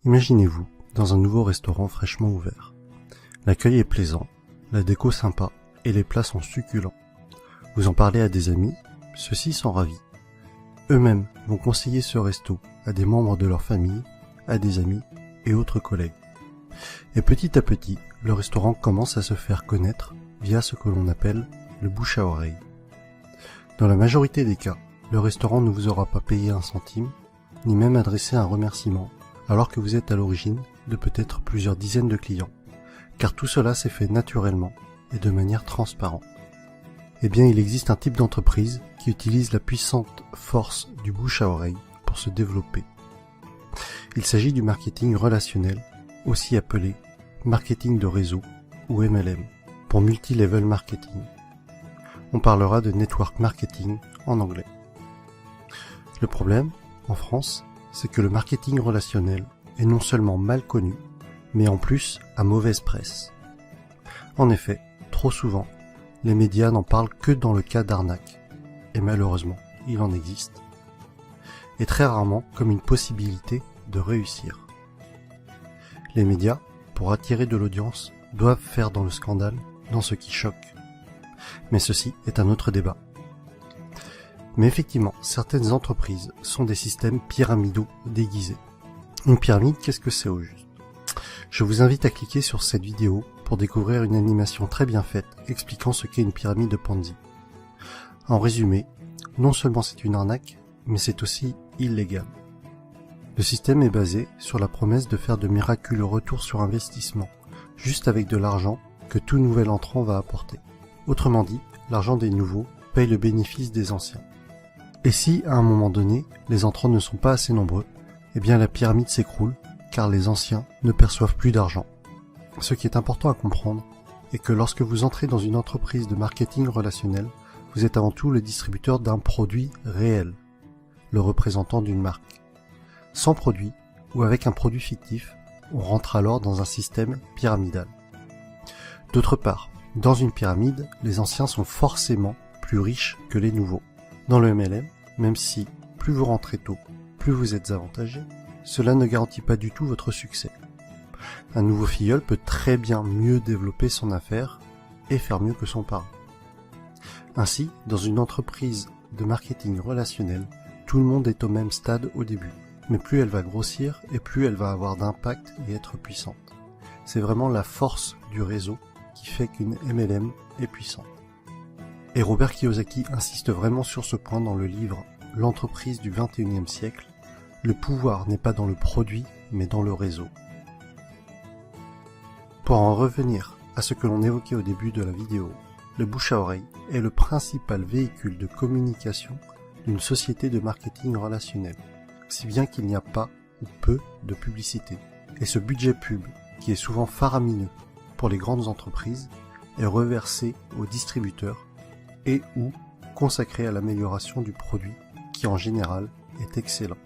Imaginez-vous dans un nouveau restaurant fraîchement ouvert. L'accueil est plaisant, la déco sympa et les plats sont succulents. Vous en parlez à des amis, ceux-ci sont ravis. Eux-mêmes vont conseiller ce resto à des membres de leur famille, à des amis et autres collègues. Et petit à petit, le restaurant commence à se faire connaître via ce que l'on appelle le bouche à oreille. Dans la majorité des cas, le restaurant ne vous aura pas payé un centime, ni même adressé un remerciement, alors que vous êtes à l'origine de peut-être plusieurs dizaines de clients, car tout cela s'est fait naturellement et de manière transparente. Eh bien, il existe un type d'entreprise qui utilise la puissante force du bouche à oreille pour se développer. Il s'agit du marketing relationnel, aussi appelé marketing de réseau ou MLM, pour multi-level marketing. On parlera de network marketing en anglais. Le problème, en France, c'est que le marketing relationnel est non seulement mal connu, mais en plus à mauvaise presse. En effet, trop souvent, les médias n'en parlent que dans le cas d'arnaque, et malheureusement, il en existe, et très rarement comme une possibilité de réussir. Les médias, pour attirer de l'audience, doivent faire dans le scandale, dans ce qui choque. Mais ceci est un autre débat. Mais effectivement, certaines entreprises sont des systèmes pyramidaux déguisés. Une pyramide, qu'est-ce que c'est au juste? Je vous invite à cliquer sur cette vidéo pour découvrir une animation très bien faite expliquant ce qu'est une pyramide de Ponzi. En résumé, non seulement c'est une arnaque, mais c'est aussi illégal. Le système est basé sur la promesse de faire de miraculeux retours sur investissement, juste avec de l'argent que tout nouvel entrant va apporter. Autrement dit, l'argent des nouveaux paye le bénéfice des anciens. Et si, à un moment donné, les entrants ne sont pas assez nombreux, eh bien la pyramide s'écroule, car les anciens ne perçoivent plus d'argent. Ce qui est important à comprendre est que lorsque vous entrez dans une entreprise de marketing relationnel, vous êtes avant tout le distributeur d'un produit réel, le représentant d'une marque. Sans produit, ou avec un produit fictif, on rentre alors dans un système pyramidal. D'autre part, dans une pyramide, les anciens sont forcément plus riches que les nouveaux. Dans le MLM, même si plus vous rentrez tôt, plus vous êtes avantagé, cela ne garantit pas du tout votre succès. Un nouveau filleul peut très bien mieux développer son affaire et faire mieux que son parent. Ainsi, dans une entreprise de marketing relationnel, tout le monde est au même stade au début, mais plus elle va grossir et plus elle va avoir d'impact et être puissante. C'est vraiment la force du réseau qui fait qu'une MLM est puissante. Et Robert Kiyosaki insiste vraiment sur ce point dans le livre « L'entreprise du XXIe siècle ». Le pouvoir n'est pas dans le produit, mais dans le réseau. Pour en revenir à ce que l'on évoquait au début de la vidéo, le bouche à oreille est le principal véhicule de communication d'une société de marketing relationnel, si bien qu'il n'y a pas ou peu de publicité. Et ce budget pub, qui est souvent faramineux pour les grandes entreprises, est reversé aux distributeurs et ou consacré à l'amélioration du produit qui en général est excellent.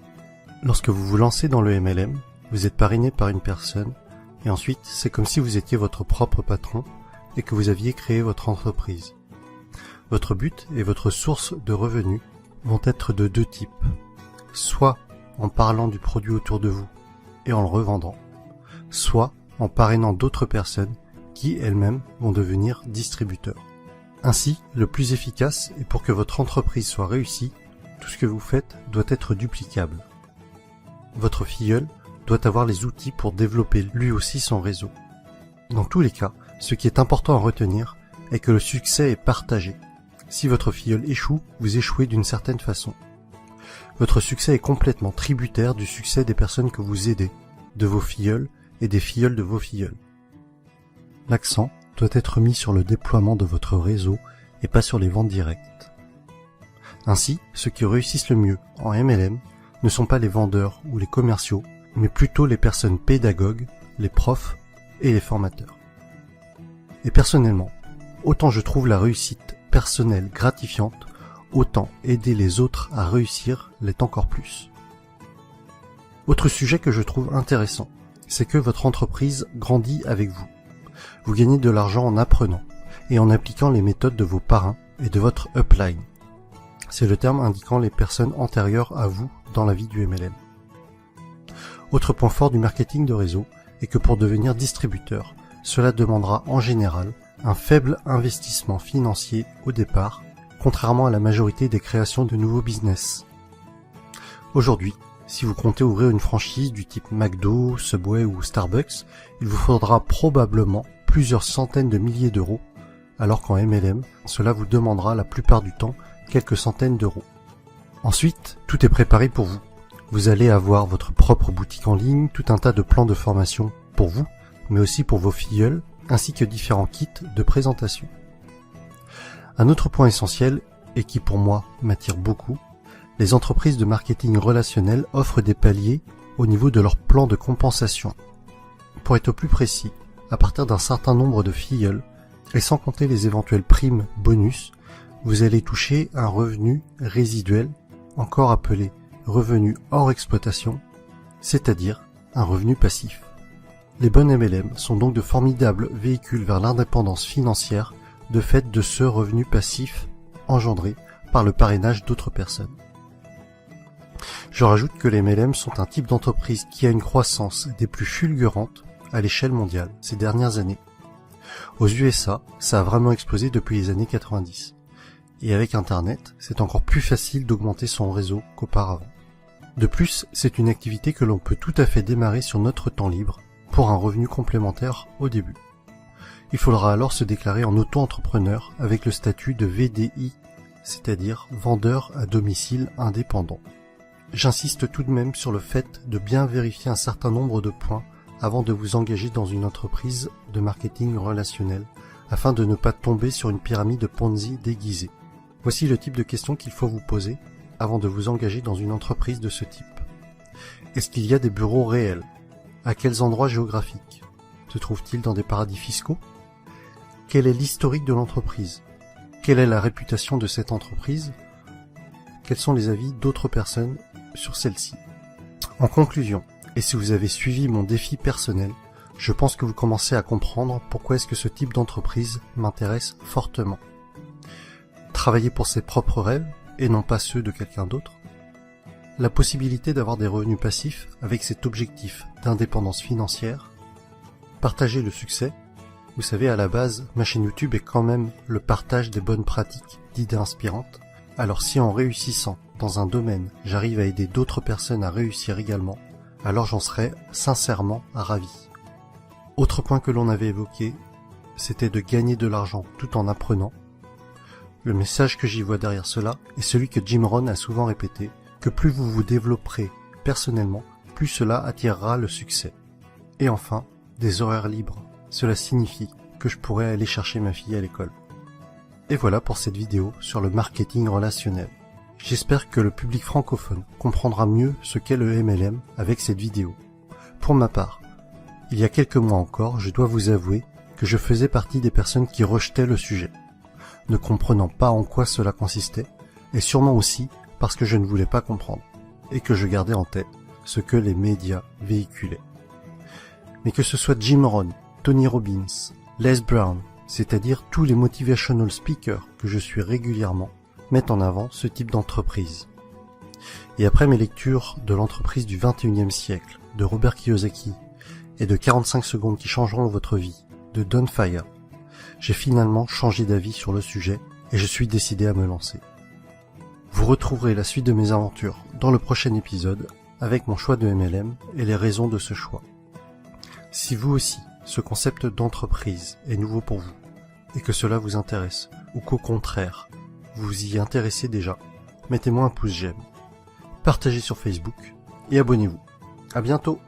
Lorsque vous vous lancez dans le MLM, vous êtes parrainé par une personne et ensuite c'est comme si vous étiez votre propre patron et que vous aviez créé votre entreprise. Votre but et votre source de revenus vont être de deux types, soit en parlant du produit autour de vous et en le revendant, soit en parrainant d'autres personnes qui elles-mêmes vont devenir distributeurs. Ainsi, le plus efficace est pour que votre entreprise soit réussie, tout ce que vous faites doit être duplicable. Votre filleul doit avoir les outils pour développer lui aussi son réseau. Dans tous les cas, ce qui est important à retenir est que le succès est partagé. Si votre filleul échoue, vous échouez d'une certaine façon. Votre succès est complètement tributaire du succès des personnes que vous aidez, de vos filleuls et des filleuls de vos filleuls. L'accent doit être mis sur le déploiement de votre réseau et pas sur les ventes directes. Ainsi, ceux qui réussissent le mieux en MLM ne sont pas les vendeurs ou les commerciaux, mais plutôt les personnes pédagogues, les profs et les formateurs. Et personnellement, autant je trouve la réussite personnelle gratifiante, autant aider les autres à réussir l'est encore plus. Autre sujet que je trouve intéressant, c'est que votre entreprise grandit avec vous. Vous gagnez de l'argent en apprenant et en appliquant les méthodes de vos parrains et de votre upline. C'est le terme indiquant les personnes antérieures à vous dans la vie du MLM. Autre point fort du marketing de réseau est que pour devenir distributeur, cela demandera en général un faible investissement financier au départ, contrairement à la majorité des créations de nouveaux business. Aujourd'hui, si vous comptez ouvrir une franchise du type McDo, Subway ou Starbucks, il vous faudra probablement plusieurs centaines de milliers d'euros, alors qu'en MLM, cela vous demandera la plupart du temps quelques centaines d'euros. Ensuite, tout est préparé pour vous. Vous allez avoir votre propre boutique en ligne, tout un tas de plans de formation pour vous, mais aussi pour vos filleuls, ainsi que différents kits de présentation. Un autre point essentiel, et qui pour moi m'attire beaucoup, les entreprises de marketing relationnel offrent des paliers au niveau de leur plan de compensation. Pour être plus précis, à partir d'un certain nombre de filleuls, et sans compter les éventuelles primes bonus, vous allez toucher un revenu résiduel, encore appelé revenu hors exploitation, c'est-à-dire un revenu passif. Les bonnes MLM sont donc de formidables véhicules vers l'indépendance financière de fait de ce revenu passif engendré par le parrainage d'autres personnes. Je rajoute que les MLM sont un type d'entreprise qui a une croissance des plus fulgurantes à l'échelle mondiale ces dernières années. Aux USA, ça a vraiment explosé depuis les années 90. Et avec Internet, c'est encore plus facile d'augmenter son réseau qu'auparavant. De plus, c'est une activité que l'on peut tout à fait démarrer sur notre temps libre pour un revenu complémentaire au début. Il faudra alors se déclarer en auto-entrepreneur avec le statut de VDI, c'est-à-dire vendeur à domicile indépendant. J'insiste tout de même sur le fait de bien vérifier un certain nombre de points avant de vous engager dans une entreprise de marketing relationnel, afin de ne pas tomber sur une pyramide Ponzi déguisée. Voici le type de questions qu'il faut vous poser avant de vous engager dans une entreprise de ce type. Est-ce qu'il y a des bureaux réels? À quels endroits géographiques? Se trouve-t-il dans des paradis fiscaux? Quel est l'historique de l'entreprise? Quelle est la réputation de cette entreprise? Quels sont les avis d'autres personnes sur celle-ci? En conclusion, et si vous avez suivi mon défi personnel, je pense que vous commencez à comprendre pourquoi est-ce que ce type d'entreprise m'intéresse fortement. Travailler pour ses propres rêves et non pas ceux de quelqu'un d'autre. La possibilité d'avoir des revenus passifs avec cet objectif d'indépendance financière. Partager le succès. Vous savez, à la base, ma chaîne YouTube est quand même le partage des bonnes pratiques, d'idées inspirantes. Alors si en réussissant dans un domaine, j'arrive à aider d'autres personnes à réussir également, alors j'en serais sincèrement ravi. Autre point que l'on avait évoqué, c'était de gagner de l'argent tout en apprenant. Le message que j'y vois derrière cela est celui que Jim Rohn a souvent répété, que plus vous vous développerez personnellement, plus cela attirera le succès. Et enfin, des horaires libres. Cela signifie que je pourrais aller chercher ma fille à l'école. Et voilà pour cette vidéo sur le marketing relationnel. J'espère que le public francophone comprendra mieux ce qu'est le MLM avec cette vidéo. Pour ma part, il y a quelques mois encore, je dois vous avouer que je faisais partie des personnes qui rejetaient le sujet, ne comprenant pas en quoi cela consistait, et sûrement aussi parce que je ne voulais pas comprendre, et que je gardais en tête ce que les médias véhiculaient. Mais que ce soit Jim Rohn, Tony Robbins, Les Brown, c'est-à-dire tous les motivational speakers que je suis régulièrement, mettent en avant ce type d'entreprise. Et après mes lectures de l'entreprise du 21e siècle, de Robert Kiyosaki, et de 45 secondes qui changeront votre vie, de Don Fire, j'ai finalement changé d'avis sur le sujet et je suis décidé à me lancer. Vous retrouverez la suite de mes aventures dans le prochain épisode avec mon choix de MLM et les raisons de ce choix. Si vous aussi, ce concept d'entreprise est nouveau pour vous et que cela vous intéresse ou qu'au contraire, vous vous y intéressez déjà, mettez-moi un pouce j'aime, partagez sur Facebook et abonnez-vous. À bientôt!